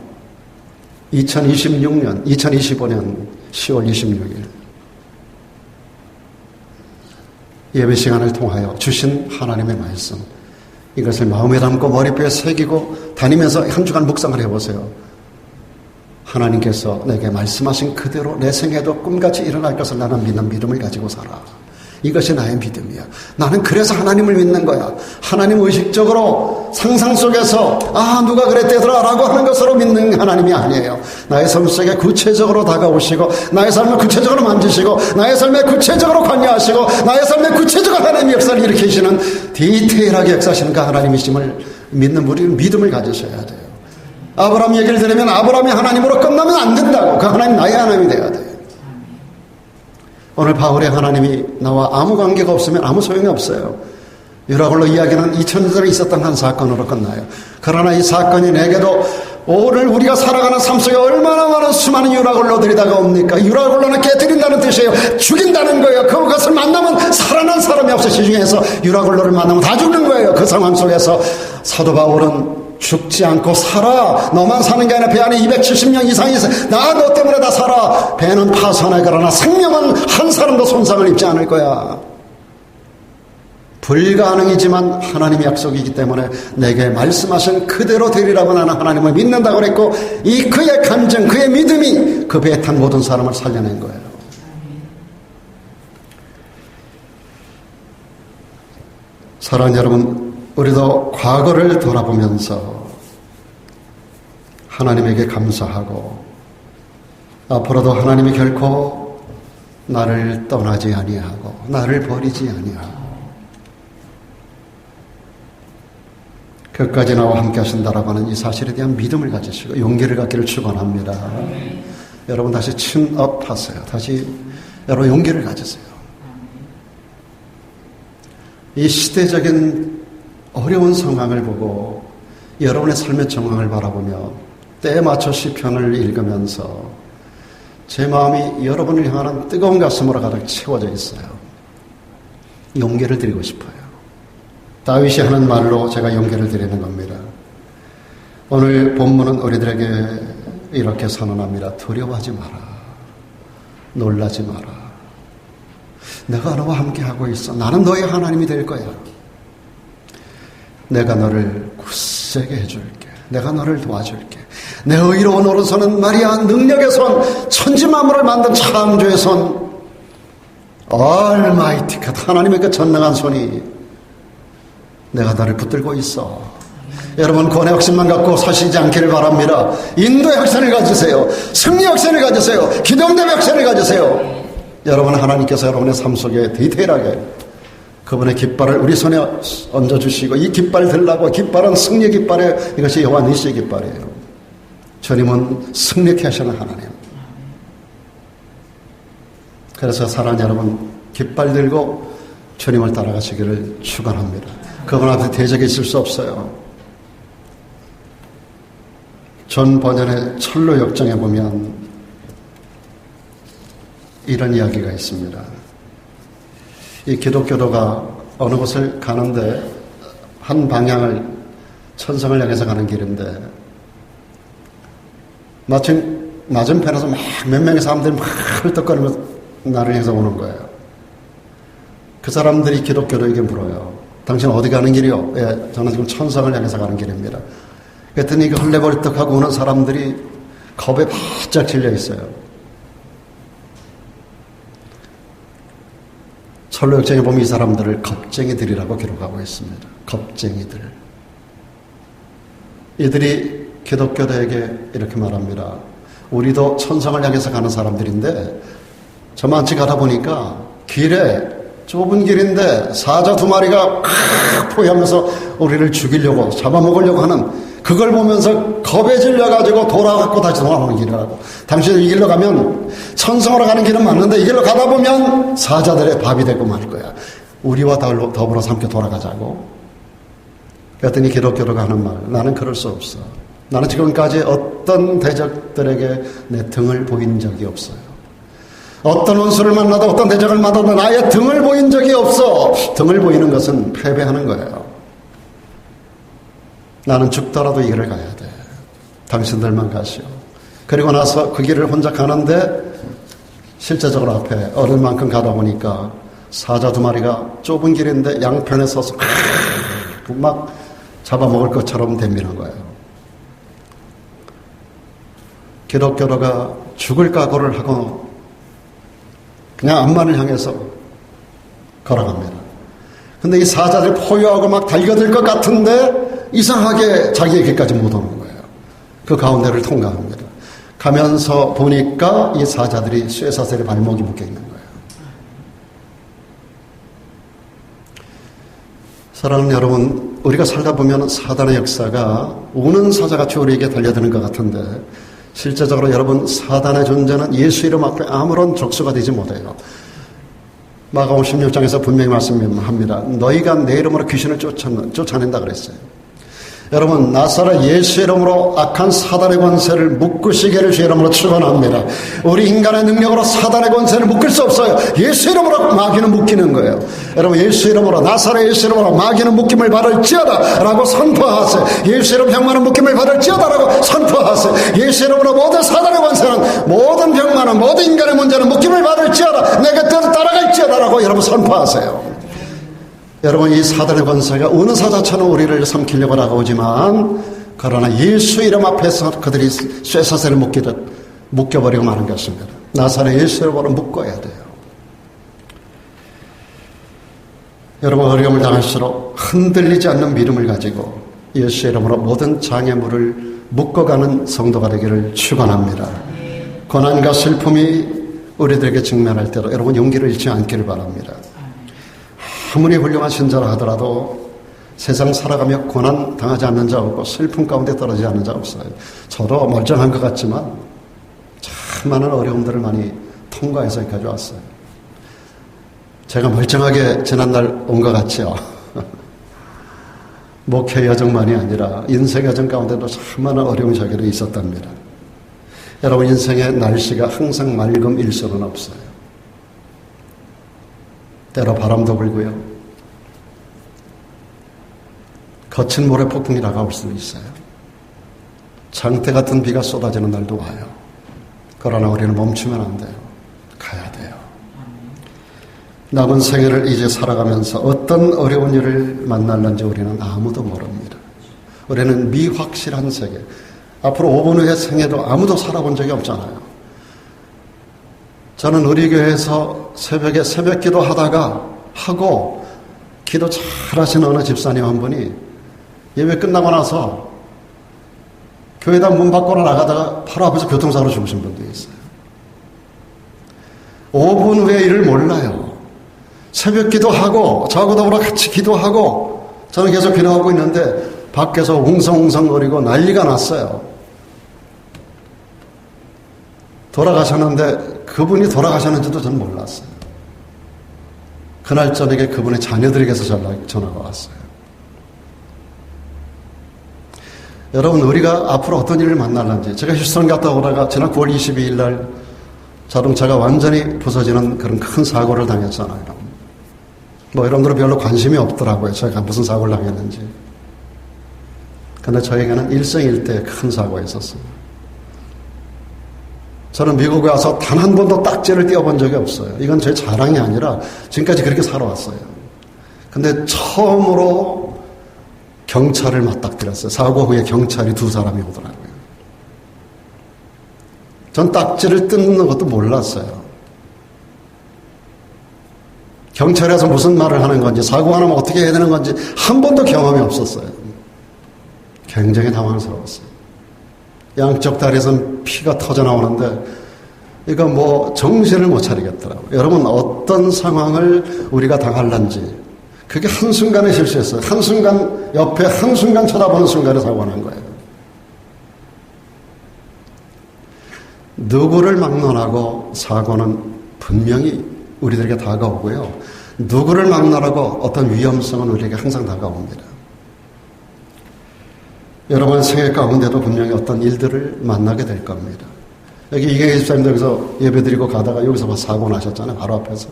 2025년 10월 26일 예배 시간을 통하여 주신 하나님의 말씀, 이것을 마음에 담고 머리뼈에 새기고 다니면서 한 주간 묵상을 해보세요. 하나님께서 내게 말씀하신 그대로 내 생에도 꿈같이 일어날 것을 나는 믿는 믿음을 가지고 살아. 이것이 나의 믿음이야. 나는 그래서 하나님을 믿는 거야. 하나님 의식적으로 상상 속에서 누가 그랬대더라 라고 하는 것으로 믿는 하나님이 아니에요. 나의 삶 속에 구체적으로 다가오시고 나의 삶을 구체적으로 만지시고 나의 삶에 구체적으로 관여하시고 나의 삶에 구체적으로 하나님의 역사를 일으키시는 디테일하게 역사하시는 그 하나님이심을 믿는 우리는 믿음을 가지셔야 돼요. 아브라함 얘기를 들으면 아브라함이 하나님으로 끝나면 안 된다고. 그 하나님 나의 하나님이 돼야 돼요. 오늘 바울의 하나님이 나와 아무 관계가 없으면 아무 소용이 없어요. 유라굴로 이야기는 2000년 전에 있었던 한 사건으로 끝나요. 그러나 이 사건이 내게도 오늘 우리가 살아가는 삶 속에 얼마나 많은 수많은 유라굴로들이 다가옵니까? 유라굴로는 깨뜨린다는 뜻이에요. 죽인다는 거예요. 그것을 만나면 살아난 사람이 없어. 시중에서 유라굴로를 만나면 다 죽는 거예요. 그 상황 속에서 사도 바울은 죽지 않고 살아. 너만 사는 게 아니라 배 안에 270명 이상이 있어. 나 너 때문에 다 살아. 배는 파손해. 그러나 생명은 한 사람도 손상을 입지 않을 거야. 불가능이지만 하나님의 약속이기 때문에 내게 말씀하신 그대로 되리라고 나는 하나님을 믿는다고 그랬고, 이 그의 감정, 그의 믿음이 그 배에 탄 모든 사람을 살려낸 거예요. 사랑하는 여러분, 우리도 과거를 돌아보면서 하나님에게 감사하고 앞으로도 하나님이 결코 나를 떠나지 아니하고 나를 버리지 아니하고 끝까지 나와 함께 하신다라고 하는 이 사실에 대한 믿음을 가지시고 용기를 갖기를 축원합니다. 여러분 다시 친업 하세요. 다시 여러분 용기를 가지세요. 이 시대적인 어려운 상황을 보고 여러분의 삶의 정황을 바라보며 때에 맞춰 시편을 읽으면서 제 마음이 여러분을 향하는 뜨거운 가슴으로 가득 채워져 있어요. 용기를 드리고 싶어요. 다윗이 하는 말로 제가 용기를 드리는 겁니다. 오늘 본문은 우리들에게 이렇게 선언합니다. 두려워하지 마라. 놀라지 마라. 내가 너와 함께하고 있어. 나는 너의 하나님이 될 거야. 내가 너를 굳세게 해줄게. 내가 너를 도와줄게. 내 의로운 오른손은 말이야 능력의 손, 천지만물을 만든 창조의 손, 얼마이티 갓 하나님의 그 전능한 손이 내가 너를 붙들고 있어. 여러분 구원의 확신만 갖고 사시지 않기를 바랍니다. 인도의 확신을 가지세요. 승리의 확신을 가지세요. 기동대의 확신을 가지세요. 여러분 하나님께서 여러분의 삶 속에 디테일하게 그분의 깃발을 우리 손에 얹어주시고 이 깃발 들라고 깃발은 승리의 깃발이에요. 이것이 여호와 니시의 깃발이에요. 주님은 승리케 하시는 하나님. 그래서 사랑하는 여러분 깃발 들고 주님을 따라가시기를 축원합니다. 그분 앞에 대적이 있을 수 없어요. 존 버년의 철로 역정에 보면 이런 이야기가 있습니다. 이 기독교도가 어느 곳을 가는데 한 방향을 천성을 향해서 가는 길인데 마침 맞은편에서 막 몇 명의 사람들이 막 헐떡거리면서 나를 향해서 오는 거예요. 그 사람들이 기독교도에게 물어요. 당신 어디 가는 길이요? 예, 저는 지금 천성을 향해서 가는 길입니다. 그랬더니 그 헐레벌떡하고 오는 사람들이 겁에 바짝 질려 있어요. 철로역정에 보면 이 사람들을 겁쟁이들이라고 기록하고 있습니다. 겁쟁이들. 이들이 기독교도에게 이렇게 말합니다. 우리도 천성을 향해서 가는 사람들인데 저만치 가다 보니까 길에 좁은 길인데 사자 2마리가 포위하면서 우리를 죽이려고 잡아먹으려고 하는 그걸 보면서 겁에 질려가지고 돌아갔고 다시 돌아오는 길이라고. 당신은 이 길로 가면 천성으로 가는 길은 맞는데 이 길로 가다 보면 사자들의 밥이 되고 말 거야. 우리와 더불어서 함께 돌아가자고. 그랬더니 기독교도가 하는 말, 나는 그럴 수 없어. 나는 지금까지 어떤 대적들에게 내 등을 보인 적이 없어요. 어떤 원수를 만나도 어떤 대적을 만나도 나의 등을 보인 적이 없어. 등을 보이는 것은 패배하는 거예요. 나는 죽더라도 이 길을 가야 돼. 당신들만 가시오. 그리고 나서 그 길을 혼자 가는데 실제적으로 앞에 어른만큼 가다 보니까 사자 2마리가 좁은 길인데 양편에 서서 막 잡아먹을 것처럼 덤비는 거예요. 기독교도가 죽을 각오를 하고 그냥 암만을 향해서 걸어갑니다. 근데 이 사자들 포효하고 막 달겨들 것 같은데 이상하게 자기의 길까지 못 오는 거예요. 그 가운데를 통과합니다. 가면서 보니까 이 사자들이 쇠사슬에 발목이 묶여 있는 거예요. 사랑하는 여러분, 우리가 살다 보면 사단의 역사가 우는 사자같이 우리에게 달려드는 것 같은데 실제적으로 여러분 사단의 존재는 예수 이름 앞에 아무런 적수가 되지 못해요. 마가복음 16장에서 분명히 말씀합니다. 너희가 내 이름으로 귀신을 쫓아낸다 그랬어요. 여러분 나사렛 예수 이름으로 악한 사단의 권세를 묶으시기를 주 이름으로 축원합니다. 우리 인간의 능력으로 사단의 권세를 묶을 수 없어요. 예수 이름으로 마귀는 묶이는 거예요. 여러분 예수 이름으로 나사렛 예수 이름으로 마귀는 묶임을 받을지어다 라고 선포하세요. 예수 이름 병만은 묶임을 받을지어다 라고 선포하세요. 예수 이름으로 모든 사단의 권세는 모든 병만은 모든 인간의 문제는 묶임을 받을지어다 내게 따라갈지어다 라고 여러분 선포하세요. 여러분 이 사단의 권세가 어느 사자처럼 우리를 삼키려고 다가오지만 그러나 예수 이름 앞에서 그들이 쇠사슬을 묶여버리고 마는 것입니다. 나사렛 예수 이름으로 묶어야 돼요. 여러분 어려움을 당할수록 흔들리지 않는 믿음을 가지고 예수 이름으로 모든 장애물을 묶어가는 성도가 되기를 축원합니다. 고난과 슬픔이 우리들에게 직면할 때도 여러분 용기를 잃지 않기를 바랍니다. 아무리 훌륭한 신자라 하더라도 세상 살아가며 고난 당하지 않는 자 없고 슬픔 가운데 떨어지지 않는 자 없어요. 저도 멀쩡한 것 같지만 참 많은 어려움들을 많이 통과해서 여기까지 왔어요. 제가 멀쩡하게 지난날 온 것 같지요. 목회 여정만이 아니라 인생 여정 가운데도 참 많은 어려움이 저에게 있었답니다. 여러분, 인생의 날씨가 항상 맑음일 수는 없어요. 때로 바람도 불고요. 거친 모래폭풍이 다가올 수 있어요. 장대 같은 비가 쏟아지는 날도 와요. 그러나 우리는 멈추면 안 돼요. 가야 돼요. 남은 생애를 이제 살아가면서 어떤 어려운 일을 만날는지 우리는 아무도 모릅니다. 우리는 미확실한 세계. 앞으로 5분 후의 생애도 아무도 살아본 적이 없잖아요. 저는 우리 교회에서 새벽에 새벽 기도 하고 기도 잘 하시는 어느 집사님 한 분이 예배 끝나고 나서 교회당 문 밖으로 나가다가 바로 앞에서 교통사고로 죽으신 분도 있어요. 5분 후의 일을 몰라요. 새벽 기도하고 저하고 더불어 같이 기도하고 저는 계속 기도하고 있는데 밖에서 웅성웅성거리고 난리가 났어요. 돌아가셨는데 그분이 돌아가셨는지도 저는 몰랐어요. 그날 저녁에 그분의 자녀들에게서 전화가 왔어요. 여러분, 우리가 앞으로 어떤 일을 만날는지, 제가 휴스턴 갔다 오다가 지난 9월 22일 날 자동차가 완전히 부서지는 그런 큰 사고를 당했잖아요. 여러분들은 별로 관심이 없더라고요. 제가 무슨 사고를 당했는지. 근데 저에게는 일생일대 큰 사고가 있었어요. 저는 미국에 와서 단 한 번도 딱지를 띄워본 적이 없어요. 이건 제 자랑이 아니라 지금까지 그렇게 살아왔어요. 근데 처음으로 경찰을 맞닥뜨렸어요. 사고 후에 경찰이 2사람이 오더라고요. 전 딱지를 뜯는 것도 몰랐어요. 경찰에서 무슨 말을 하는 건지, 사고가 나면 어떻게 해야 되는 건지 한 번도 경험이 없었어요. 굉장히 당황스러웠어요. 양쪽 다리에서 피가 터져 나오는데 이거 정신을 못 차리겠더라고요. 여러분, 어떤 상황을 우리가 당할는지 그게 한순간에 실수했어요. 한순간 옆에 한순간 쳐다보는 순간에 사고가 난 거예요. 누구를 막론하고 사고는 분명히 우리들에게 다가오고요. 누구를 막론하고 어떤 위험성은 우리에게 항상 다가옵니다. 여러분 생애 가운데도 분명히 어떤 일들을 만나게 될 겁니다. 여기 이경희 집사님도 여기서 예배드리고 가다가 여기서 사고 나셨잖아요. 바로 앞에서.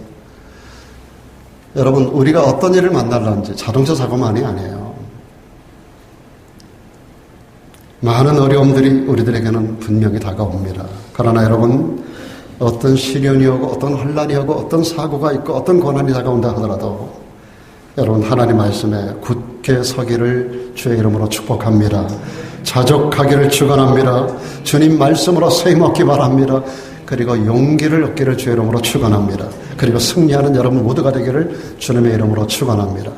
여러분, 우리가 어떤 일을 만날는지 자동차 사고만이 아니에요. 많은 어려움들이 우리들에게는 분명히 다가옵니다. 그러나 여러분, 어떤 시련이 오고 어떤 혼란이 오고 어떤 사고가 있고 어떤 고난이 다가온다 하더라도 여러분, 하나님 말씀에 굳게 서기를 주의 이름으로 축복합니다. 자족하기를 축원합니다. 주님 말씀으로 세임 얻기 바랍니다. 그리고 용기를 얻기를 주의 이름으로 축원합니다. 그리고 승리하는 여러분 모두가 되기를 주님의 이름으로 축원합니다.